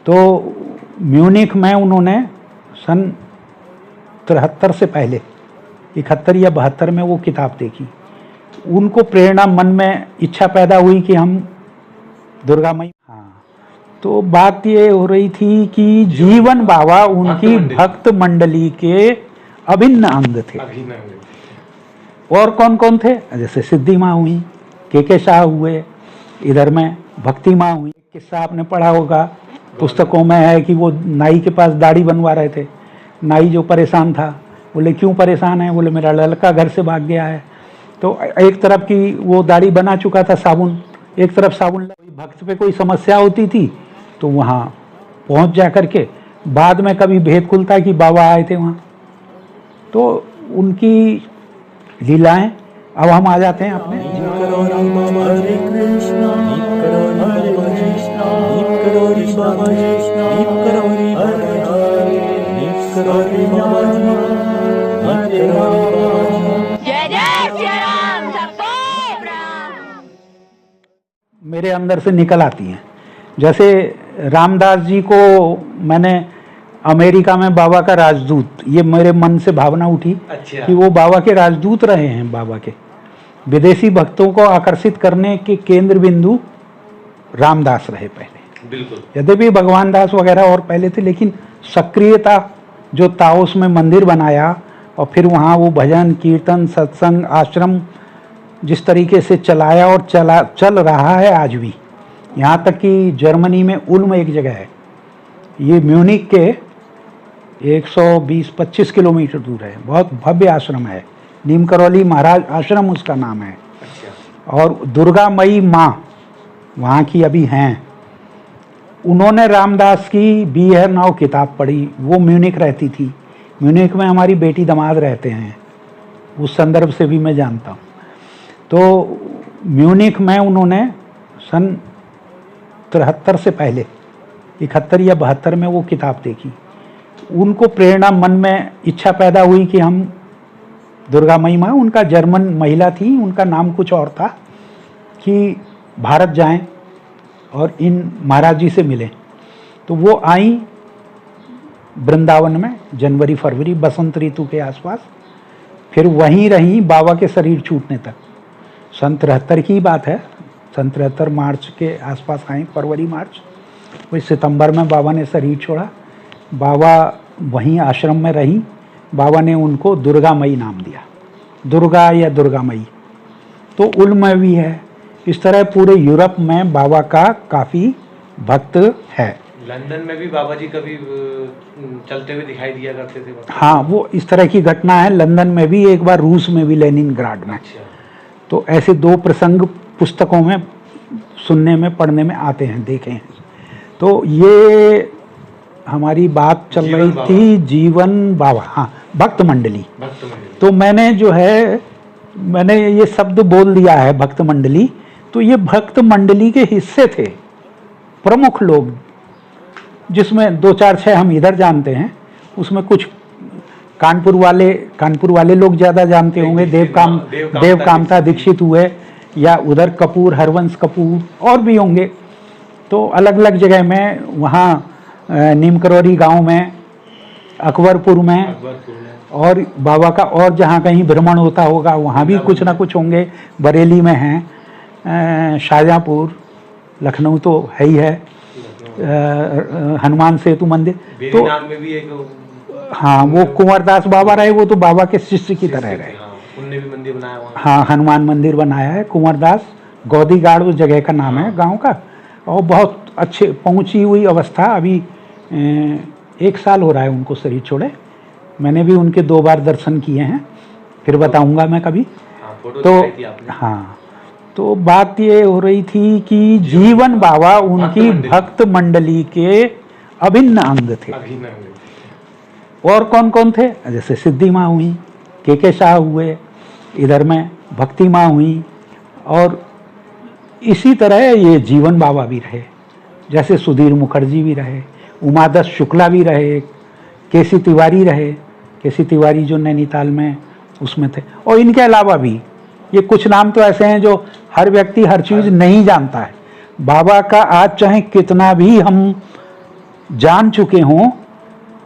तो म्यूनिख में उन्होंने सन 73 से पहले 71 या 72 में वो किताब देखी। उनको प्रेरणा मन में इच्छा पैदा हुई कि हम दुर्गा मई। हाँ, तो बात ये हो रही थी कि जीवन बाबा उनकी भक्त मंडली के अभिन्न अंग थे। और कौन कौन थे? जैसे सिद्धि माँ हुई, के शाह हुए, इधर में भक्ति माँ हुई। किस्सा आपने पढ़ा होगा, पुस्तकों में है कि वो नाई के पास दाढ़ी बनवा रहे थे। नाई जो परेशान था, बोले क्यों परेशान है? बोले मेरा लड़का घर से भाग गया है। तो एक तरफ की वो दाढ़ी बना चुका था साबुन, एक तरफ साबुन। भक्त पे कोई समस्या होती थी तो वहाँ पहुँच जा करके, बाद में कभी भेद खुलता कि बाबा आए थे वहाँ। तो उनकी लीलाएं। अब हम आ जाते हैं अपने। मेरे अंदर से निकल आती हैं। जैसे रामदास जी को मैंने अमेरिका में बाबा का राजदूत, ये मेरे मन से भावना उठी कि वो बाबा के राजदूत रहे हैं। बाबा के विदेशी भक्तों को आकर्षित करने के केंद्र बिंदु रामदास रहे पहले। बिल्कुल। यद्यपि भगवान दास वगैरह और पहले थे, लेकिन सक्रियता जो ताओस में मंदिर बनाया और फिर वहाँ वो भजन कीर्तन सत्संग आश्रम जिस तरीके से चलाया और चल रहा है आज भी। यहाँ तक कि जर्मनी में उल्म एक जगह है, ये म्यूनिख के 120-25 किलोमीटर दूर है। बहुत भव्य आश्रम है, नीम करौली महाराज आश्रम उसका नाम है। और दुर्गा मई माँ वहाँ की अभी हैं। उन्होंने रामदास की बी है नाउ किताब पढ़ी। वो म्यूनिख रहती थी, म्यूनिख में हमारी बेटी दामाद रहते हैं, उस संदर्भ से भी मैं जानता हूँ। तो म्यूनिख में उन्होंने सन 73 से पहले 71 या 72 में वो किताब देखी। उनको प्रेरणा मन में इच्छा पैदा हुई कि हम दुर्गा मई माँ, उनका जर्मन महिला थी, उनका नाम कुछ और था, कि भारत जाएं और इन महाराज जी से मिलें। तो वो आई वृंदावन में जनवरी फरवरी बसंत ऋतु के आसपास, फिर वहीं रहीं बाबा के शरीर छूटने तक। सन 73 की बात है, सन 73 मार्च के आसपास आई, फरवरी मार्च। वही सितंबर में बाबा ने शरीर छोड़ा। बाबा वहीं आश्रम में रहीं। बाबा ने उनको दुर्गा मई नाम दिया, दुर्गा या दुर्गा मई। तो उल्म में भी है। इस तरह पूरे यूरोप में बाबा का काफ़ी भक्त है। लंदन में भी बाबा जी कभी चलते हुए दिखाई दिया करते थे। हाँ, वो इस तरह की घटना है। लंदन में भी एक बार, रूस में भी, लेनिनग्राड में। तो ऐसे दो प्रसंग पुस्तकों में सुनने में पढ़ने में आते हैं, देखे हैं। तो ये हमारी बात चल रही थी जीवन बाबा, हाँ, भक्त मंडली। तो मैंने जो है, मैंने ये शब्द बोल दिया है भक्त मंडली। तो ये भक्त मंडली के हिस्से थे प्रमुख लोग, जिसमें 2-4-6 हम इधर जानते हैं, उसमें कुछ कानपुर वाले लोग ज़्यादा जानते होंगे। देवकामता दीक्षित हुए, या उधर कपूर, हरवंश कपूर, और भी होंगे। तो अलग अलग जगह में, वहाँ नीम करौरी गाँव में, अकबरपुर में, और बाबा का और जहाँ कहीं भ्रमण होता होगा वहाँ भी कुछ ना कुछ होंगे। बरेली में हैं, शाहजहाँपुर, लखनऊ तो है ही है, हनुमान सेतु मंदिर। तो में भी एक, हाँ, वो कुंवरदास बाबा रहे, वो तो बाबा के शिष्य की तरह रहे। उनने भी मंदिर बनाया वहाँ। हाँ, हनुमान मंदिर बनाया है कुंवरदास। गौदीगाड़ उस जगह का नाम है, गांव का। और बहुत अच्छे पहुँची हुई अवस्था। अभी 1 साल हो रहा है उनको शरीर छोड़े। मैंने भी उनके 2 बार दर्शन किए हैं, फिर बताऊंगा मैं कभी। तो हाँ, तो बात ये हो रही थी कि जीवन बाबा उनकी भक्त मंडली के अभिन्न अंग थे। और कौन कौन थे? जैसे सिद्धि माँ हुई, के शाह हुए, इधर में भक्ति माँ हुई, और इसी तरह ये जीवन बाबा भी रहे। जैसे सुधीर मुखर्जी भी रहे, उमादत्त शुक्ला भी रहे, केसी तिवारी रहे। केसी तिवारी जो नैनीताल में उसमें थे। और इनके अलावा भी ये कुछ नाम तो ऐसे हैं जो हर व्यक्ति हर चीज़ नहीं जानता है। बाबा का आज चाहे कितना भी हम जान चुके हों,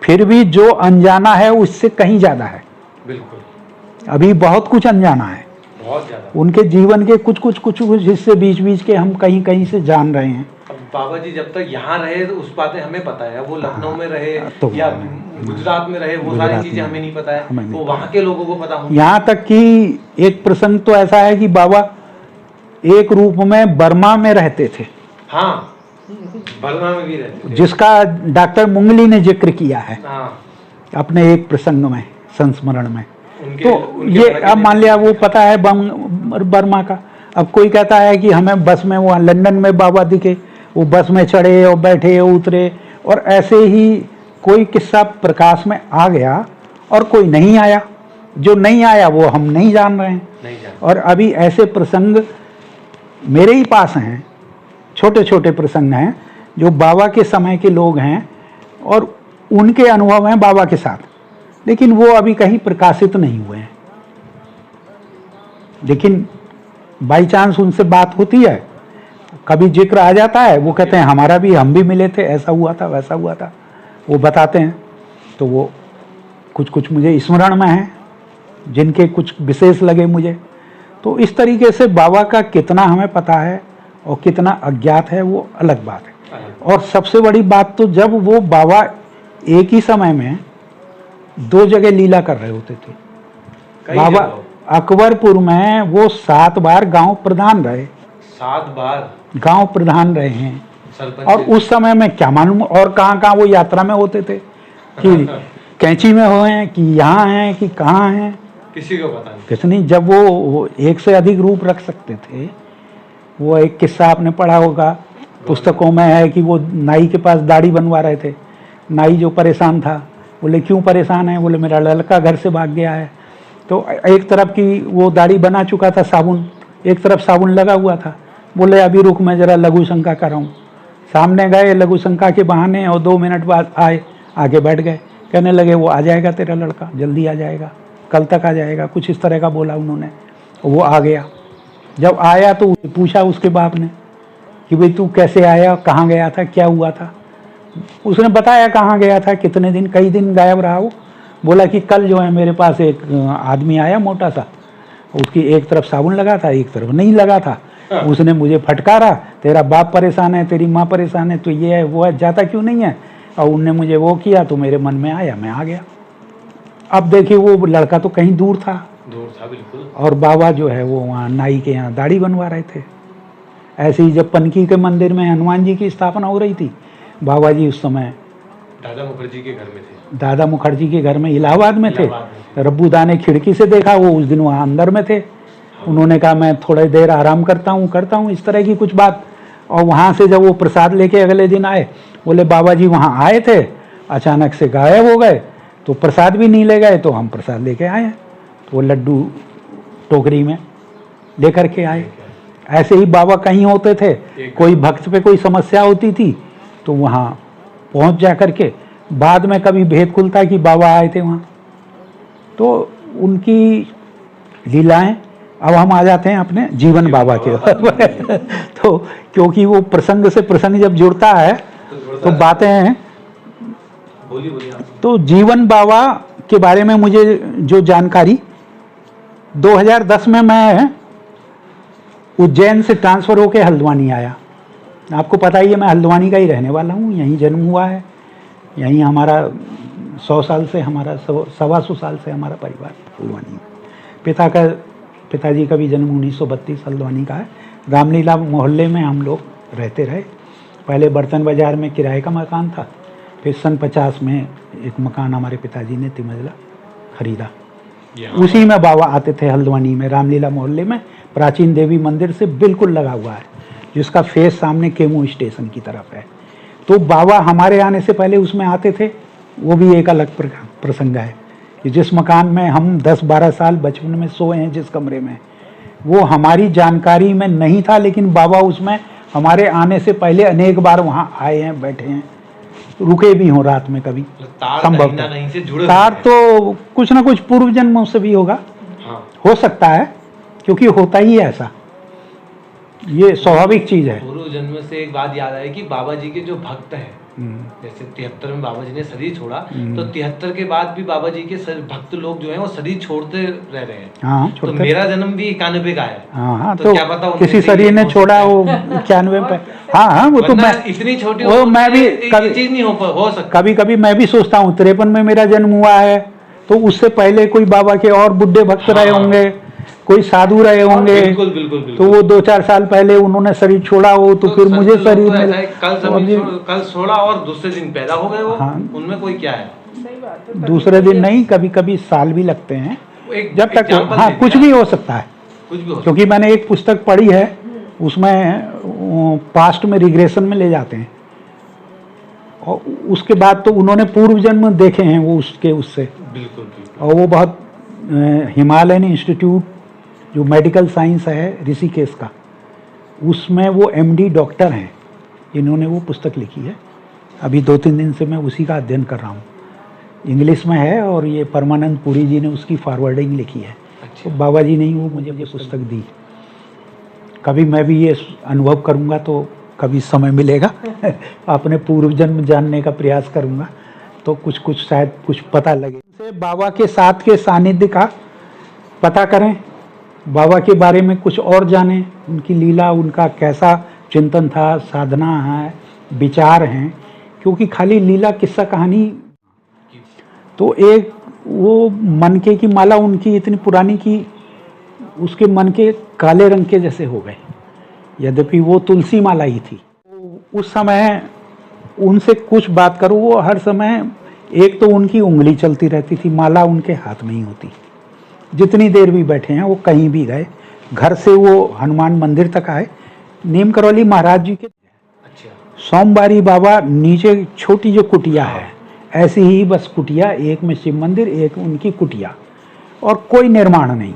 फिर भी जो अनजाना है उससे कहीं ज़्यादा है। बिल्कुल, अभी बहुत कुछ अनजाना है। बहुत ज्यादा। उनके जीवन के कुछ हिस्से बीच बीच के हम कहीं कहीं से जान रहे हैं। अब बाबा जी जब तक यहाँ रहे तो उस बातें हमें पता है, वो लखनऊ में रहे तो या गुजरात में रहे, वो सारी चीजें हमें नहीं पता है, वो वहाँ के लोगों को पता होंगी। यहाँ तक कि एक प्रसंग तो ऐसा है कि बाबा एक रूप में बर्मा में रहते थे। हाँ, बर्मा में भी रहते थे, जिसका डॉक्टर मुंगली ने जिक्र किया है हाँ, अपने एक प्रसंग में, संस्मरण में। उनके, तो उनके ये बड़े अब मान लिया वो पता है बर्मा का। अब कोई कहता है कि हमें बस में वहाँ लंदन में बाबा दिखे, वो बस में चढ़े और बैठे उतरे, और ऐसे ही कोई किस्सा प्रकाश में आ गया और कोई नहीं आया। जो नहीं आया वो हम नहीं जान रहे हैं। नहीं जान। और अभी ऐसे प्रसंग मेरे ही पास हैं, छोटे छोटे प्रसंग हैं जो बाबा के समय के लोग हैं और उनके अनुभव हैं बाबा के साथ, लेकिन वो अभी कहीं प्रकाशित नहीं हुए हैं। लेकिन बाई चांस उनसे बात होती है, कभी जिक्र आ जाता है, वो कहते हैं हमारा भी, हम भी मिले थे, ऐसा हुआ था वैसा हुआ था, वो बताते हैं। तो वो कुछ मुझे स्मरण में है, जिनके कुछ विशेष लगे मुझे। तो इस तरीके से बाबा का कितना हमें पता है और कितना अज्ञात है वो अलग बात है। और सबसे बड़ी बात तो जब वो बाबा एक ही समय में 2 जगह लीला कर रहे होते थे। बाबा अकबरपुर में वो 7 बार गांव प्रधान रहे, 7 बार गांव प्रधान रहे हैं। सरपंच। और उस समय में क्या मालूम और कहाँ वो यात्रा में होते थे, कि कैंची में हुए हैं कि यहाँ हैं कि कहाँ हैं, किसी को पता नहीं। किस नहीं। जब वो एक से अधिक रूप रख सकते थे। वो एक किस्सा आपने पढ़ा होगा, पुस्तकों में है कि वो नाई के पास दाढ़ी बनवा रहे थे। नाई जो परेशान था, बोले क्यों परेशान है? बोले मेरा लड़का घर से भाग गया है। तो एक तरफ की वो दाढ़ी बना चुका था साबुन, एक तरफ साबुन लगा हुआ था। बोले अभी रुक, मैं जरा लघु शंका कर रहा हूँ। सामने गए लघु शंका के बहाने, और 2 मिनट बाद आए, आगे बैठ गए। कहने लगे वो आ जाएगा तेरा लड़का, जल्दी आ जाएगा, कल तक आ जाएगा, कुछ इस तरह का बोला उन्होंने। वो आ गया। जब आया तो पूछा उसके बाप ने कि भाई तू कैसे आया, कहाँ गया था, क्या हुआ था? उसने बताया कहाँ गया था, कितने दिन, कई दिन गायब रहा वो। बोला कि कल जो है मेरे पास एक आदमी आया मोटा सा, उसकी एक तरफ साबुन लगा था, एक तरफ नहीं लगा था। उसने मुझे फटकारा, तेरा बाप परेशान है, तेरी माँ परेशान है, तो ये है वो है, जाता क्यों नहीं है? और उनने मुझे वो किया तो मेरे मन में आया, मैं आ गया। अब देखिए वो लड़का तो कहीं दूर था बिल्कुल। और बाबा जो है वो वहाँ नाई के यहाँ दाढ़ी बनवा रहे थे। ऐसे ही जब पनकी के मंदिर में हनुमान जी की स्थापना हो रही थी, बाबा जी उस समय दादा मुखर्जी के घर में थे। दादा मुखर्जी के घर में इलाहाबाद में थे। रब्बूदा ने खिड़की से देखा, वो उस दिन वहाँ अंदर में थे। उन्होंने कहा मैं थोड़ी देर आराम करता हूँ, इस तरह की कुछ बात। और वहाँ से जब वो प्रसाद लेके अगले दिन आए, बोले बाबा जी वहाँ आए थे, अचानक से गायब हो गए, तो प्रसाद भी नहीं ले गए, तो हम प्रसाद लेके आए। तो वो लड्डू टोकरी में लेकर के आए। ऐसे ही बाबा कहीं होते थे, कोई भक्त पे कोई समस्या होती थी तो वहाँ पहुँच जा करके, बाद में कभी भेद खुलता कि बाबा आए थे वहाँ। तो उनकी लीलाएं। अब हम आ जाते हैं अपने जीवन बाबा के तो क्योंकि वो प्रसंग से प्रसंग जब जुड़ता है तो बातें हैं। तो जीवन बाबा के बारे में मुझे जो जानकारी, 2010 में मैं उज्जैन से ट्रांसफ़र होकर हल्द्वानी आया। आपको पता ही है मैं हल्द्वानी का ही रहने वाला हूँ, यहीं जन्म हुआ है, यहीं हमारा 100 साल से, हमारा 125 साल से हमारा परिवार हल्द्वानी है। पिताजी का भी जन्म 1932 हल्द्वानी का है। रामलीला मोहल्ले में हम लोग रहते रहे। पहले बर्तन बाज़ार में किराए का मकान था, फिर सन 50 में एक मकान हमारे पिताजी ने तिमंजला खरीदा। उसी में बाबा आते थे हल्द्वानी में, रामलीला मोहल्ले में, प्राचीन देवी मंदिर से बिल्कुल लगा हुआ है, जिसका फेस सामने केमू स्टेशन की तरफ है। तो बाबा हमारे आने से पहले उसमें आते थे। वो भी एक अलग प्रसंग है कि जिस मकान में हम 10-12 साल बचपन में सोए हैं, जिस कमरे में, वो हमारी जानकारी में नहीं था, लेकिन बाबा उसमें हमारे आने से पहले अनेक बार वहाँ आए हैं, बैठे हैं, रुके भी हों रात में कभी। संभव तार तो कुछ ना कुछ पूर्व जन्मों से भी होगा। हाँ। हो सकता है, क्योंकि होता ही है ऐसा, ये स्वाभाविक चीज़ है। पूर्व जन्म से एक बात याद आई कि बाबा जी के जो भक्त हैं जैसे 73 में बाबा जी ने शरीर छोड़ा, तो 73 के बाद भी बाबा जी के भक्त लोग जो हैं वो शरीर छोड़ते रह रहे हैं। हाँ, तो छोड़ते। मेरा जन्म भी 91 का है। हाँ, तो क्या पता उनमें किसी से शरीर ने हो छोड़ा सकता वो है। 91 पे। हाँ, वो तो वरना मैं इतनी छोटी वो उम्र मैं में भी ये कभी चीज नहीं हो सकती। कभी कभी मैं भी सोचता हूँ 53 में मेरा जन्म हुआ है, तो उससे पहले कोई बाबा के और बुड्ढे भक्त रहे होंगे, कोई साधु रहे होंगे। बिल्कुल बिल्कुल तो बिल्कुल। वो 2-4 साल पहले उन्होंने शरीर छोड़ा हो, तो फिर संत मुझे लोग शरीर तो ऐसा मिला। है, कल छोड़ा और दूसरे दिन पैदा हो गए वो। हाँ। उनमें कोई क्या है। दूसरे दिन नहीं, कभी कभी साल भी लगते हैं, वो एक जब तक example हाँ दे कुछ दिया। भी हो सकता है। कुछ भी हो सकता क्योंकि मैंने एक पुस्तक पढ़ी है, उसमें पास्ट में रिग्रेशन में ले जाते हैं, और उसके बाद तो उन्होंने पूर्व जन्म देखे हैं वो उससे। है। बिल्कुल बिल्कुल। और वो बहुत हिमालयन इंस्टीट्यूट जो मेडिकल साइंस है ऋषिकेश का, उसमें वो MD डॉक्टर हैं, इन्होंने वो पुस्तक लिखी है। अभी 2-3 दिन से मैं उसी का अध्ययन कर रहा हूँ। इंग्लिश में है, और ये परमानंद पुरी जी ने उसकी फॉरवर्डिंग लिखी है। अच्छा। तो बाबा जी ने ही वो मुझे ये पुस्तक दी। कभी मैं भी ये अनुभव करूँगा, तो कभी समय मिलेगा अपने पूर्व जन्म जानने का प्रयास करूँगा, तो कुछ शायद कुछ पता लगे। से बाबा के साथ के सानिध्य का पता करें, बाबा के बारे में कुछ और जानें, उनकी लीला, उनका कैसा चिंतन था, साधना है, विचार हैं। क्योंकि खाली लीला किस्सा कहानी, तो एक वो मनके की माला उनकी इतनी पुरानी कि उसके मनके काले रंग के जैसे हो गए, यद्यपि वो तुलसी माला ही थी। उस समय उनसे कुछ बात करो, वो हर समय एक तो उनकी उंगली चलती रहती थी, माला उनके हाथ में ही होती। जितनी देर भी बैठे हैं, वो कहीं भी गए, घर से वो हनुमान मंदिर तक आए, नीम करौली महाराज जी के अच्छा। सोमवारी बाबा नीचे छोटी जो कुटिया है, ऐसी ही बस कुटिया, एक में शिव मंदिर, एक उनकी कुटिया, और कोई निर्माण नहीं।